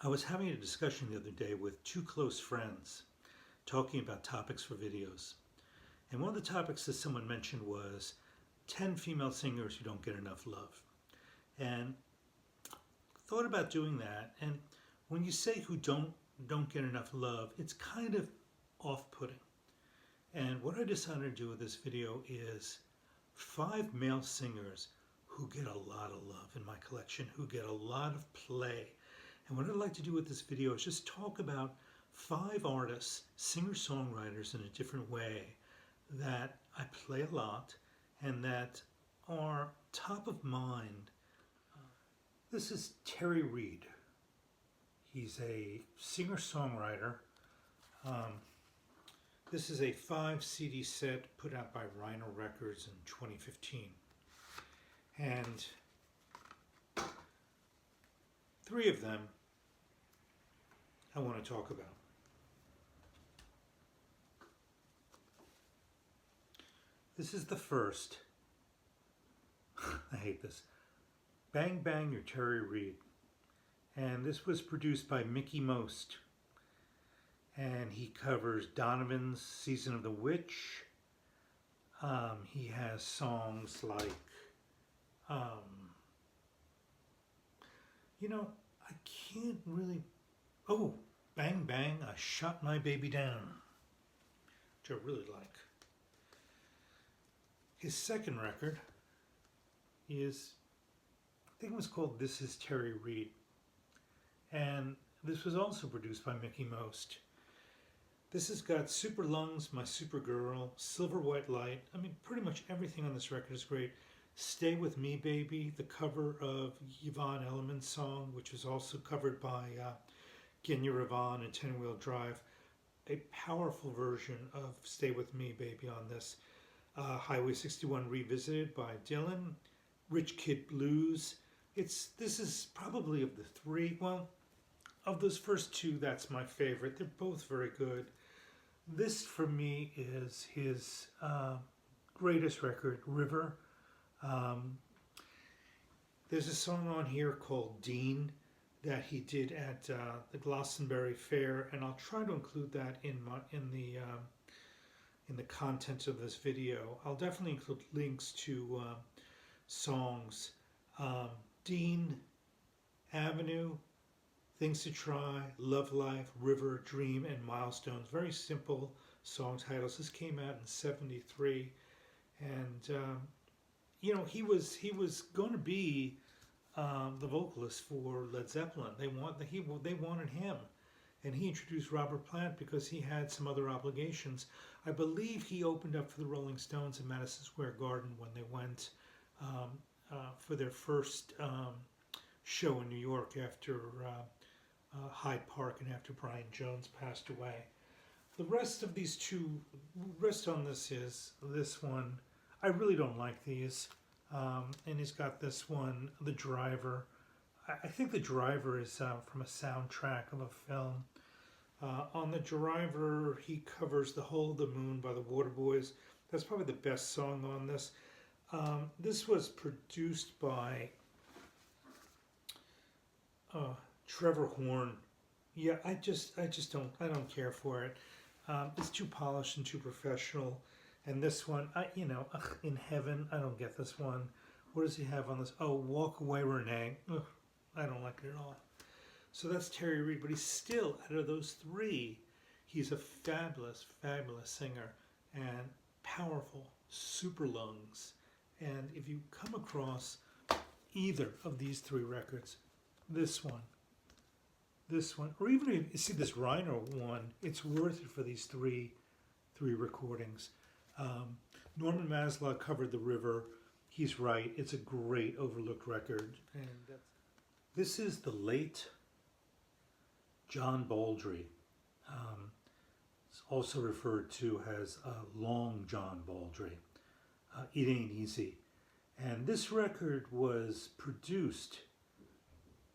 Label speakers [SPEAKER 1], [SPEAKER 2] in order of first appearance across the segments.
[SPEAKER 1] I was having a discussion the other day with two close friends talking about topics for videos. And one of the topics that someone mentioned was 10 female singers who don't get enough love. And thought about doing that. And when you say who don't get enough love, it's kind of off-putting. And what I decided to do with this video is 5 male singers who get a lot of love in my collection, who get a lot of play. And what I'd like to do with this video is just talk about 5 artists, singer-songwriters in a different way that I play a lot and that are top of mind. This is Terry Reid. He's a singer-songwriter. This is a 5 CD set put out by Rhino Records in 2015. And 3 of them I want to talk about. This is the first. I hate this. Bang Bang Your Terry Reid. And this was produced by Mickey Most. And he covers Donovan's Season of the Witch. He has songs like, I can't really, Bang Bang, I Shot My Baby Down, which I really like. His second record is, I think it was called This Is Terry Reid. And this was also produced by Mickey Most. This has got Super Lungs, My Super Girl, Silver White Light. I mean, pretty much everything on this record is great. Stay With Me Baby, the cover of Yvonne Elliman's song, which was also covered by Genya Ravan and 10 Wheel Drive. A powerful version of Stay With Me Baby on this. Highway 61 Revisited by Dylan. Rich Kid Blues. This is probably of the 3, well, of those first 2, that's my favorite. They're both very good. This, for me, is his greatest record, River. There's a song on here called Dean that he did at the Glastonbury Fair, and I'll try to include that in the content of this video. I'll definitely include links to songs. Dean, Avenue, Things to Try, Love Life, River, Dream, and Milestones. Very simple song titles. This came out in '73, and he was going to be the vocalist for Led Zeppelin. They wanted him, and he introduced Robert Plant because he had some other obligations. I believe he opened up for the Rolling Stones in Madison Square Garden when they went for their first show in New York after Hyde Park and after Brian Jones passed away. The rest of these 2, rest on this is this one. I really don't like these. And he's got this one, The Driver. I think The Driver is from a soundtrack of a film. On The Driver, he covers The Hole of the Moon by the Waterboys. That's probably the best song on this. This was produced by Trevor Horn. Yeah, I don't care for it. It's too polished and too professional. And this one, In Heaven, I don't get this one. What does he have on this? Oh, Walk Away Renee. Ugh, I don't like it at all. So that's Terry Reid, but he's still, out of those 3, he's a fabulous, fabulous singer and powerful, super lungs. And if you come across either of these 3 records, this one, or even if you see this Rhino one, it's worth it for these three recordings. Norman Maslow covered The River. He's right. It's a great overlooked record. And this is the late John Baldry. It's also referred to as Long John Baldry. It Ain't Easy. And this record was produced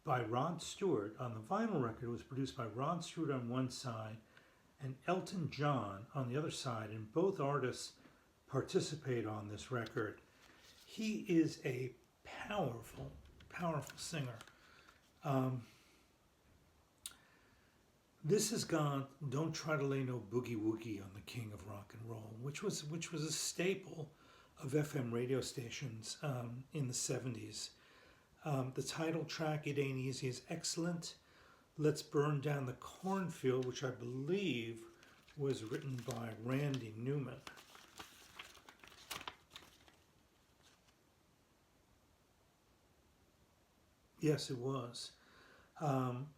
[SPEAKER 1] by Rod Stewart. On the vinyl record, it was produced by Rod Stewart on one side and Elton John on the other side, and both artists participate on this record. He is a powerful, powerful singer. This has got "Don't Try to Lay No Boogie Woogie on the King of Rock and Roll," which was a staple of FM radio stations in the '70s. The title track, "It Ain't Easy," is excellent. "Let's Burn Down the Cornfield," which I believe was written by Randy Newman. Yes, it was. Um,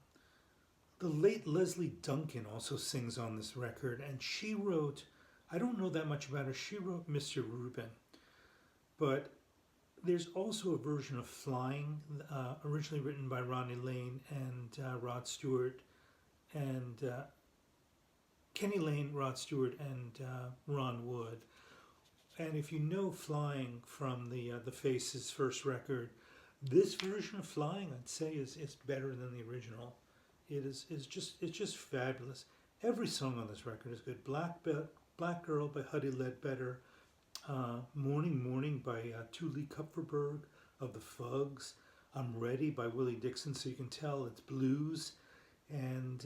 [SPEAKER 1] the late Leslie Duncan also sings on this record, and she wrote, I don't know that much about her, she wrote Mr. Rubin, but there's also a version of Flying, originally written by Ronnie Lane and Rod Stewart, and Kenny Lane, Rod Stewart, and Ron Wood. And if you know Flying from the Faces' first record, this version of Flying, I'd say, is better than the original. It's just fabulous. Every song on this record is good. Black Girl by Huddy Ledbetter, Morning Morning by Tuli Kupferberg of the Fugs, I'm Ready by Willie Dixon, so you can tell it's blues, and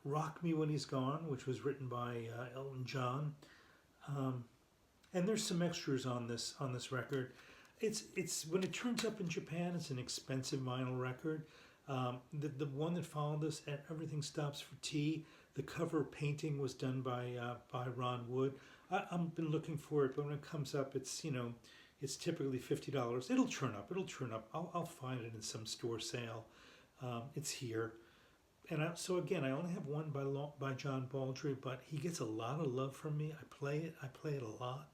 [SPEAKER 1] Rock Me When He's Gone, which was written by Elton John. And there's some extras on this record. It's when it turns up in Japan, it's an expensive vinyl record. The one that followed this, Everything Stops for Tea, the cover painting was done by Ron Wood. I've been looking for it, but when it comes up, it's typically $50. It'll turn up. I'll find it in some store sale. It's here. And so again, I only have one by John Baldry, but he gets a lot of love from me. I play it a lot,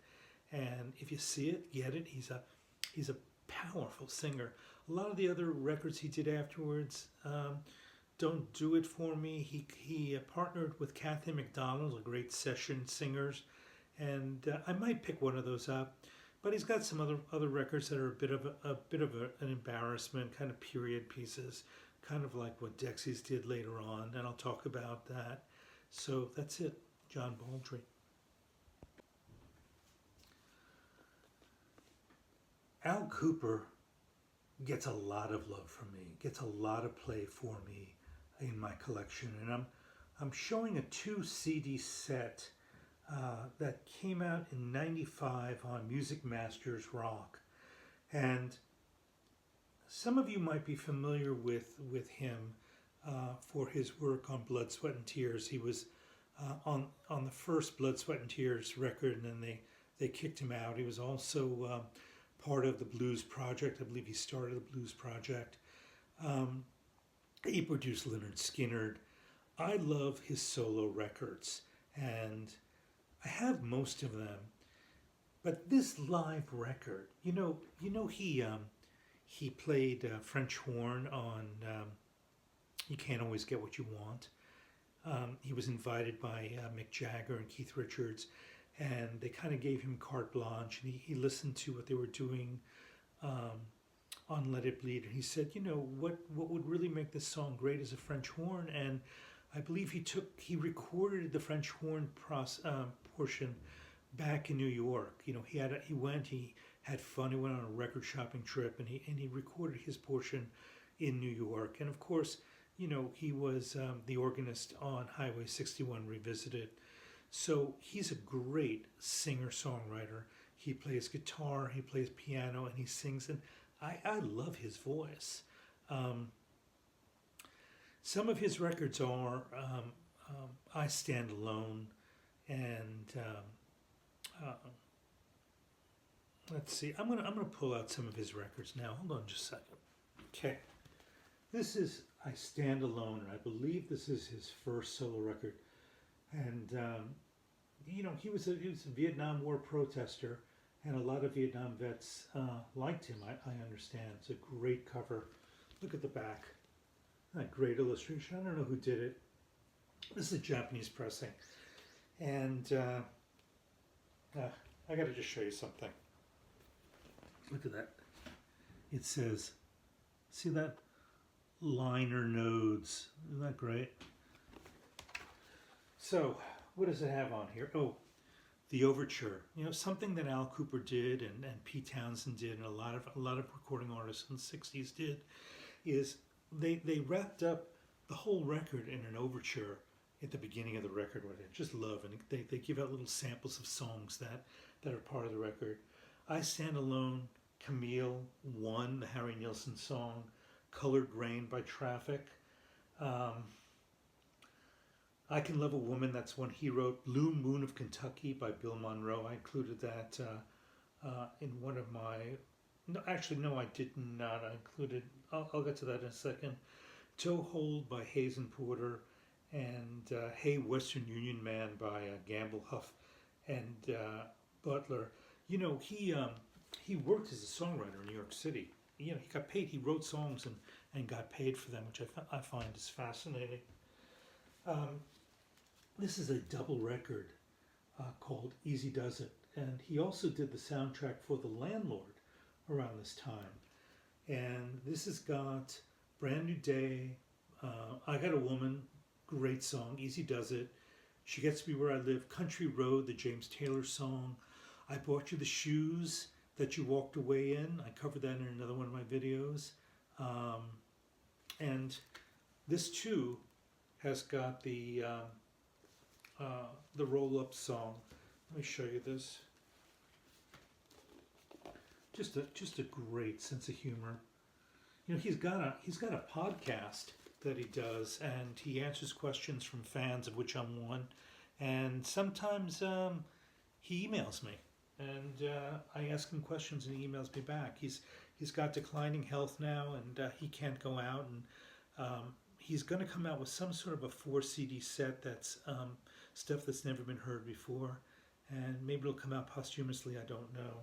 [SPEAKER 1] and if you see it, get it. He's a powerful singer. A lot of the other records he did afterwards don't do it for me. He partnered with Kathy McDonald, a great session singers, and I might pick one of those up. But he's got some other records that are a bit of an embarrassment, kind of period pieces, kind of like what Dexys did later on, and I'll talk about that. So that's it, John Baldry. Al Kooper gets a lot of love from me, gets a lot of play for me in my collection, and I'm showing a 2 CD set that came out in '95 on Music Masters Rock, and some of you might be familiar with him for his work on Blood, Sweat, and Tears. He was on the first Blood, Sweat, and Tears record, and then they kicked him out. He was also part of the Blues Project. I believe he started the Blues Project. He produced Lynyrd Skynyrd. I love his solo records, and I have most of them. But this live record, he played French horn on "You Can't Always Get What You Want." He was invited by Mick Jagger and Keith Richards, and they kind of gave him carte blanche, and he listened to what they were doing on "Let It Bleed," and he said, what would really make this song great is a French horn, and I believe he recorded the French horn portion back in New York. He had fun. He went on a record shopping trip, and he recorded his portion in New York. And of course, he was the organist on Highway 61 Revisited. So he's a great singer-songwriter. He plays guitar, he plays piano, and he sings, and I love his voice. Some of his records are "I Stand Alone," and let's see. I'm gonna pull out some of his records now. Hold on just a second. Okay, this is "I Stand Alone," and I believe this is his first solo record. And he was a Vietnam War protester, and a lot of Vietnam vets liked him. I understand. It's a great cover. Look at the back. That great illustration. I don't know who did it. This is a Japanese pressing, and I got to just show you something. Look at that. It says, see that? Liner nodes. Isn't that great? So, what does it have on here? Oh, the overture. Something that Al Kooper did and Pete Townsend did, and a lot of recording artists in the '60s did, is they wrapped up the whole record in an overture at the beginning of the record, what I just love, and they give out little samples of songs that are part of the record. I Stand Alone, Camille, One, the Harry Nilsson song, Colored Rain by Traffic. I Can Love a Woman, that's one he wrote. Blue Moon of Kentucky by Bill Monroe. I included that in one of my... No, actually, no, I did not. I included... I'll get to that in a second. Toehold by Hazen Porter, and Hey Western Union Man by Gamble, Huff, and Butler. You know, he worked as a songwriter in New York City. You know, he got paid. He wrote songs and got paid for them, which I find is fascinating. This is a double record called Easy Does It, and he also did the soundtrack for The Landlord around this time. And this has got Brand New Day, I Got a Woman, great song, Easy Does It, She Gets Me Where I Live, Country Road, the James Taylor song, I Bought You the Shoes That You Walked Away In. I covered that in another one of my videos. And this too has got the roll-up song. Let me show you this. Just a great sense of humor. You know, he's got a podcast that he does, and he answers questions from fans, of which I'm one. And sometimes he emails me, and I ask him questions, and he emails me back. He's got declining health now, and he can't go out, and he's going to come out with some sort of a 4 CD set that's stuff that's never been heard before, and maybe it'll come out posthumously. I don't know.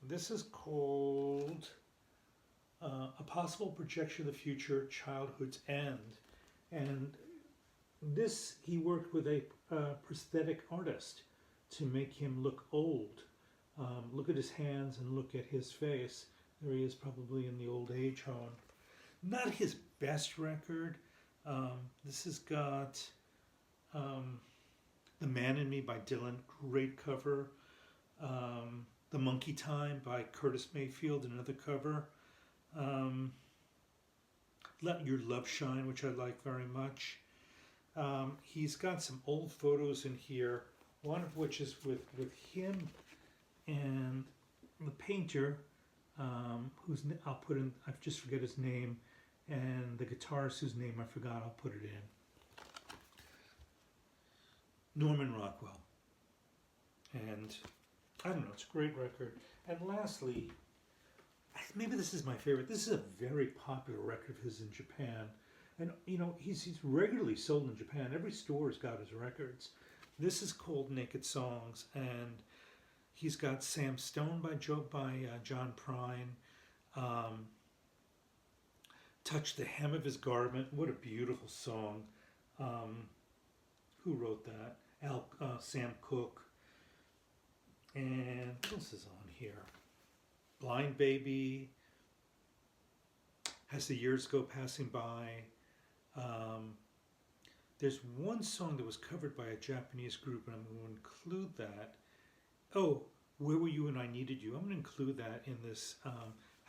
[SPEAKER 1] This is called A Possible Projection of the Future, Childhood's End. And this, he worked with a prosthetic artist to make him look old. Look at his hands and look at his face. There he is, probably in the old age home. Not his best record. This has got The Man in Me by Dylan, great cover. The Monkey Time by Curtis Mayfield, another cover. Let Your Love Shine, which I like very much. He's got some old photos in here, one of which is with him and the painter, whose I'll put in, I just forget his name, and the guitarist whose name I forgot, I'll put it in. Norman Rockwell. And I don't know, it's a great record. And lastly, maybe this is my favorite. This is a very popular record of his in Japan. And, you know, he's regularly sold in Japan. Every store's got his records. This is called Naked Songs, and he's got Sam Stone by John Prine. Touch the Hem of His Garment. What a beautiful song. Who wrote that? Sam Cooke. And what else is on here? Blind Baby. As the Years Go Passing By. There's one song that was covered by a Japanese group, and I'm going to include that. Oh, Where Were You When I Needed You? I'm going to include that in this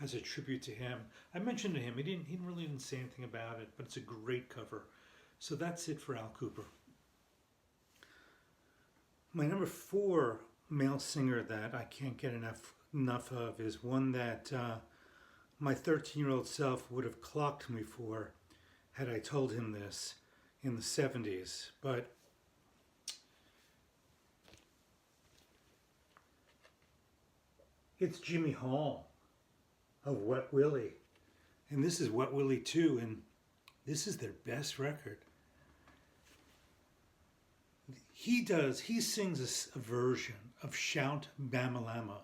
[SPEAKER 1] as a tribute to him. I mentioned to him, he really didn't say anything about it, but it's a great cover. So that's it for Al Kooper. My number 4 male singer that I can't get enough of is one that my 13-year-old self would have clocked me for had I told him this in the 70s. But it's Jimmy Hall of Wet Willie. And this is Wet Willie 2, and this is their best record. He sings a version of Shout Bamalama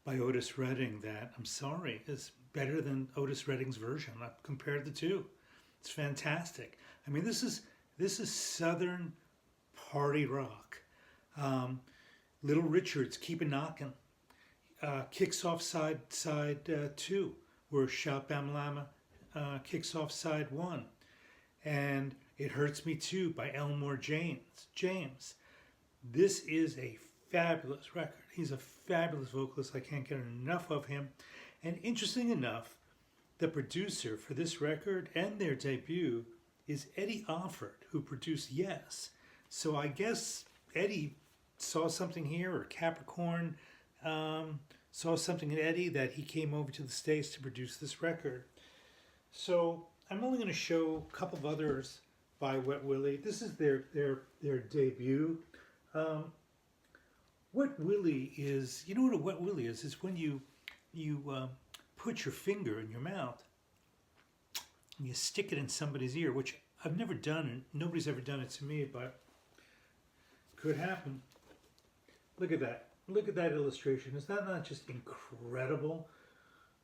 [SPEAKER 1] by Otis Redding that, I'm sorry, is better than Otis Redding's version. I've compared the two. It's fantastic. I mean, this is Southern party rock. Little Richard's Keep It Knockin' kicks off side 2, where Shout Bamalama kicks off side 1. And It Hurts Me Too by Elmore James. This is a fabulous record. He's a fabulous vocalist. I can't get enough of him. And interesting enough, the producer for this record and their debut is Eddie Offord, who produced Yes. So I guess Eddie saw something here, or Capricorn saw something in Eddie, that he came over to the States to produce this record. So I'm only going to show a couple of others by Wet Willie. This is their debut. Wet Willie is, you know what a Wet Willie is? It's when you put your finger in your mouth and you stick it in somebody's ear, which I've never done, and nobody's ever done it to me, but could happen. Look at that. Look at that illustration. Is that not just incredible?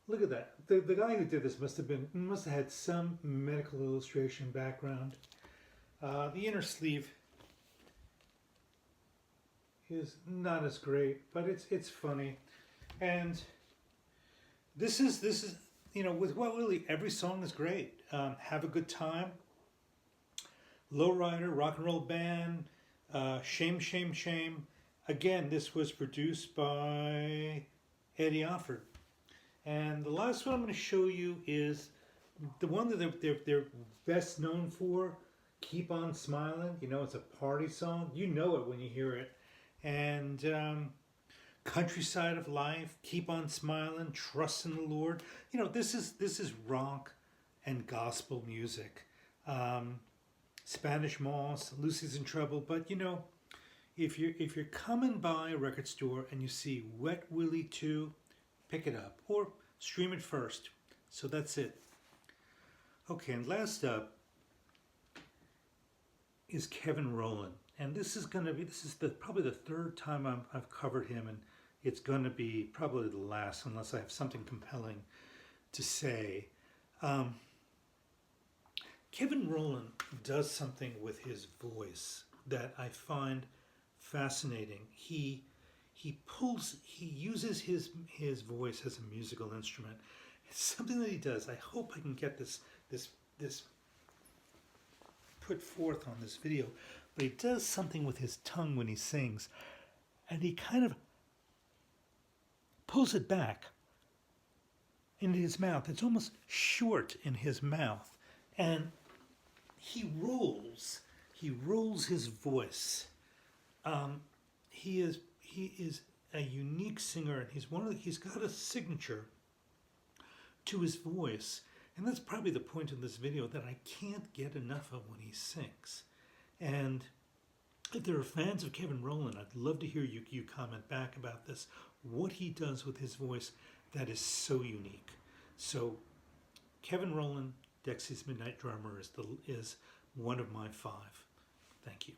[SPEAKER 1] Look at that. The guy who did this must have had some medical illustration background. The inner sleeve is not as great, but it's funny. And this is you know, with Wet Willie, every song is great. Have a Good Time, Lowrider, Rock and Roll Band, Shame, Shame, Shame. Again, this was produced by Eddie Offord. And the last one I'm going to show you is the one that they're best known for, Keep On Smiling. You know, it's a party song. You know it when you hear it. And Countryside of Life, Keep On Smiling, Trust in the Lord. You know, this is rock and gospel music. Spanish Moss, Lucy's in Trouble. But you know, if you're coming by a record store and you see Wet Willie 2, pick it up or stream it first. So that's it. Okay, and last up is Kevin Rowland. And this is probably the third time I've covered him, and it's going to be probably the last unless I have something compelling to say. Kevin Rowland does something with his voice that I find fascinating. He uses his voice as a musical instrument. It's something that he does. I hope I can get this put forth on this video. But he does something with his tongue when he sings, and he kind of pulls it back into his mouth. It's almost short in his mouth, and he rolls his voice. He is a unique singer, and he's got a signature to his voice, and that's probably the point of this video, that I can't get enough of when he sings. And if there are fans of Kevin Rowland, I'd love to hear you comment back about this, what he does with his voice that is so unique. So Kevin Rowland, Dexy's Midnight Drummer, is one of my 5. Thank you.